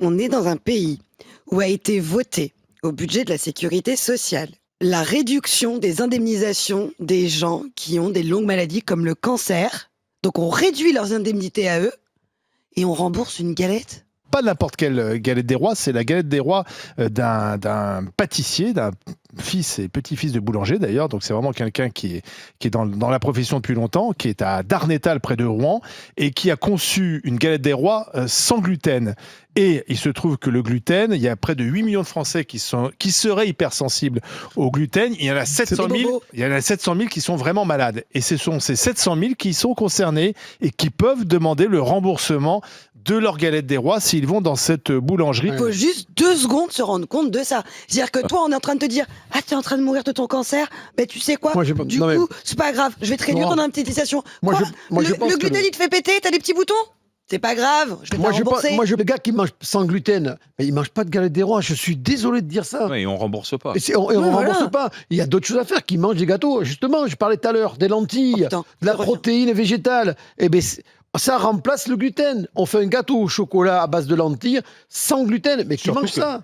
On est dans un pays où a été voté au budget de la sécurité sociale la réduction des indemnisations des gens qui ont des longues maladies comme le cancer. Donc on réduit leurs indemnités à eux et on rembourse une galette. Pas n'importe quelle galette des rois, c'est la galette des rois d'un pâtissier, d'un fils et petit-fils de boulanger d'ailleurs. Donc c'est vraiment quelqu'un qui est dans la profession depuis longtemps, qui est à Darnétal près de Rouen et qui a conçu une galette des rois sans gluten. Et il se trouve que le gluten, il y a près de 8 millions de Français qui seraient hypersensibles au gluten. Il y en a 700 000 qui sont vraiment malades. Et ce sont ces 700 000 qui sont concernés et qui peuvent demander le remboursement de leur galette des rois s'ils vont dans cette boulangerie. Il faut juste 2 secondes se rendre compte de ça. C'est-à-dire que toi, on est en train de te dire « Ah, t'es en train de mourir de ton cancer ?» Ben, tu sais quoi? Du coup, c'est pas grave. Je vais te réduire ton indemnisation. Le gluten, il te fait péter? T'as des petits boutons? C'est pas grave, je vais te rembourser. Le gars qui mange sans gluten, il mange pas de galette des rois. Je suis désolé de dire ça. Ouais, et on rembourse pas. On rembourse pas. Il y a d'autres choses à faire. Qui mangent des gâteaux. Justement, je parlais tout à l'heure des lentilles, de la protéine végétale. Eh ben, ça remplace le gluten. On fait un gâteau au chocolat à base de lentilles sans gluten. Mais qui mange ça?